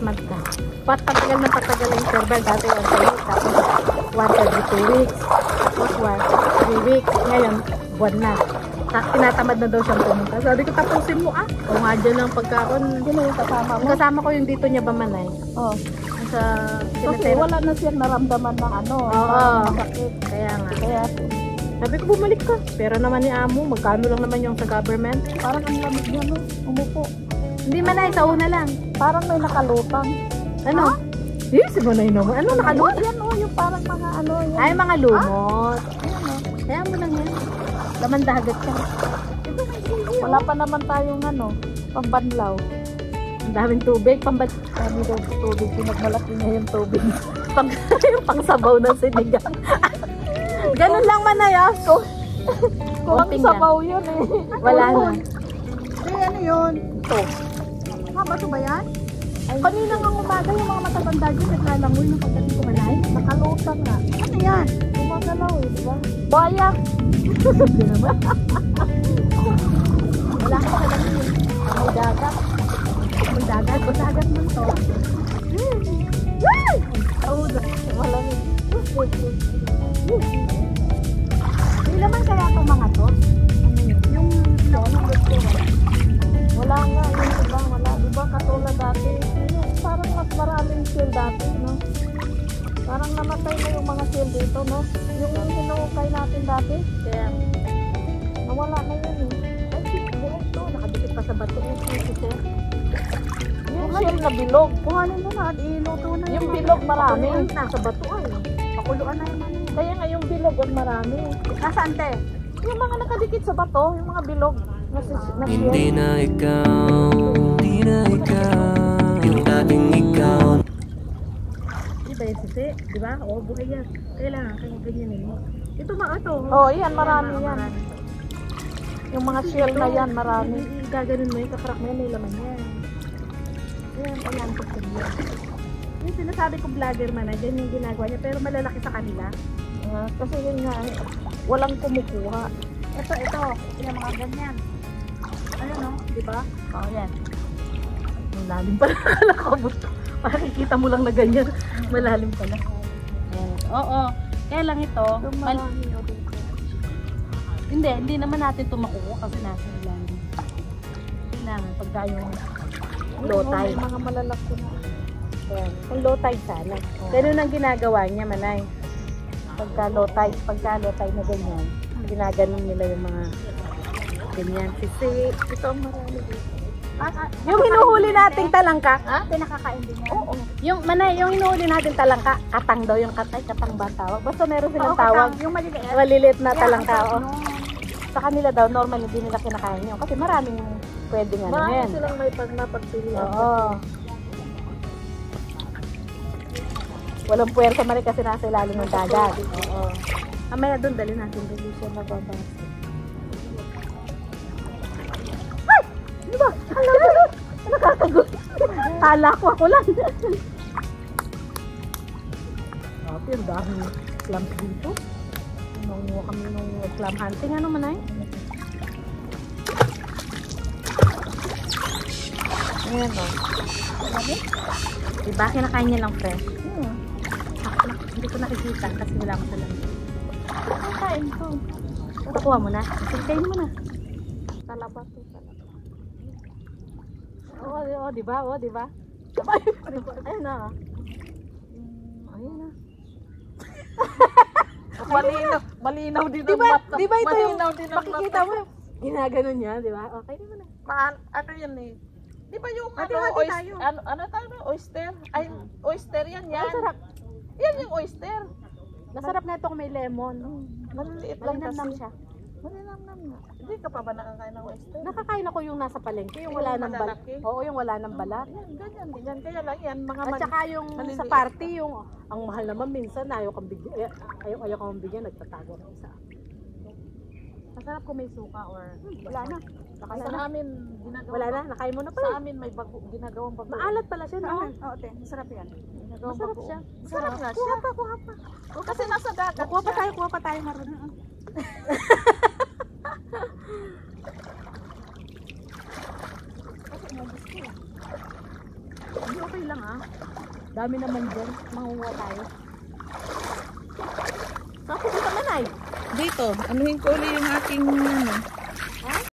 month na. Patagal na patagal yung server. Dati 1 week, tapos 1 every 2 weeks, tapos 3 weeks. Ngayon, buwan na. Tinatamad na daw siyang pumunta. Sabi ko, tapusin mo ah. O nga dyan ang pagkakon. Sino yung kasama mo? Kasama ko yung dito niya ba manay. Oh. Sa Kasi wala na siyang naramdaman ng ano. Oo. Masakit. Kaya nga. Kaya, Sabi ko, bumalik ka. Pero naman ni Amo, magkano lang naman yung sa government. parang ang lamig niya, no? Umupo. Hindi manay, sa una lang. Parang may nakalutang. Ano? Eh, si Manay naman. Ano nakalutang? Yan, oh, yung parang mga ano. Yan. Ay, mga lumot. Ayan, oh. Kaya mo lang yan. Laman dagat ka. Wala pa naman tayong ano, pambanlaw. Ang daming tubig. Kami daw sa tubig, pinagmalaki niya yung tubig. Yung pangsabaw ng sinigang. Ganun lang Manay ah. Kulang Kumping sabaw yun eh. Wala na. Eh, ano yun? Ito. Bato ba yan? Ay, kanina nga umaga yung mga matatanda dyan naglalangoy ng pagdating ko Manay. Nakalutang nga. Ano yan? Gumagalaw eh, di ba? Baya! Hindi naman. Wala ka pa lang yun. May dagat. May dagat. O dagat man to. Oo, malamig. Hindi naman kaya itong mga to. Ano yun? Yung gusto ko. Wala nga, yung iba, wala. Diba katulad dati? Yung parang mas maraming seal dati, no? Parang namatay na yung mga seal dito, no? Yung hinukay natin dati, Kaya, nawala na yun eh. ay, buhay to. Nakadikit pa sa bato. Yung seal na bilog. Kuhanin mo na at iluto na Yung bilog marami. Nasa bato ay. Pakuluan na yung ano. Kaya nga yung bilog ang marami. Nasaan te? Yung mga nakadikit sa bato, yung mga bilog. Hindi na ikaw, hindi na ikaw, yung dating ikaw. Di ba yung sisi? Di ba? Oo, buhay yan. Kailangan kaya ganyanin mo. Ito ba ito? Oh, yan, marami yan. Marami. Yung mga shell na yan, marami. Gaganon mo yung kaparak mo yan, may laman yan. Ayan, ayan, pagkag yan. Yung sinasabi ko vlogger man, ganyan yung ginagawa niya, pero malalaki sa kanila. Kasi yun nga, walang kumukuha. Ito, yung mga ganyan. Ayan o, di ba? Oo, yan. Ang lalim pala nakakabot ko. Makikita mo lang na ganyan. Malalim pala. Ayan. Oo, kaya lang ito. Hindi naman natin ito makuha kasi nasa ilalim. Kailangan pagka yung low tide. May mga malalaki na. Ayan. Kung low tide sana. Ganun ang ginagawa niya, Manay. Pagka low tide na ganyan, ginaganon nila yung mga ganyan. Kasi ito ang marami dito. Yung hinuhuli nating talangka, pinakakain din yan. Oo. Yung Manay, yung hinuhuli nating talangka, katang daw yung katay, katang ba tawag? Basta meron silang tawag. Yung maliliit. Maliliit na talangka. Sa kanila daw, normal hindi nila kinakain yun. Kasi maraming pwedeng ano Marami yan. silang may napagpilihan. Oo. Walang puwersa man rin kasi nasa ilalim ng dagat. Oo. Mamaya doon, dali natin. Dali siya mababasa. Ay! Ano ba? Nakakagot. Kala ko ako lang. Ate, ang daming clams dito. Nangunguha kami ng clam hunting. Ano man ay? Ayan o. Diba? Kinakain niya lang fresh. Hindi ko nakikita kasi wala ko sa lamig. Kain ko. Nakuha mo na? Kain mo na. Talabat to. Oo, diba? Oo, diba? Ayun na. Ayun na. Malinaw din Diba? ang mata. Diba ito yung Malinaw din ang makikita mata. mo? Ginaganon niya, diba? Okay, di mo na. Ano yan eh? Di ba yung Hati-hati tayo. ano tayo na? Oyster? Ay, oyster yan. Ay, sarap. Yan yung oyster. Masarap na ito kung may lemon. Maliliit lang Malinamnam kasi. siya. Malinamnam na. Hindi ka pa ba nakakain ng oyster? Nakakain ako yung nasa palengke, yung wala Yung ng balat. malalaki? Oo, yung wala ng balat. Yan, ganyan. Ganyan. Kaya lang yan. Mga At saka yung maliliit sa party, yung ang mahal naman minsan, ayaw kang bigyan, ayaw kang bigyan, nagtatago ng isa. Masarap kung may suka or wala na. Sa amin, ginagawa. Wala na, nakain mo na Sa pala. amin may ginagawang bago. Maalat pala siya, no? Oo, te. Masarap yan. Masarap siya. Masarap nga siya. Kuha pa. Kasi nasa dagat. Kuha pa tayo, marunong. Okay lang ah. Dami naman dyan. Mangunguha tayo. Saan pupunta Manay? Dito, anuhin ko ulit yung aking ano.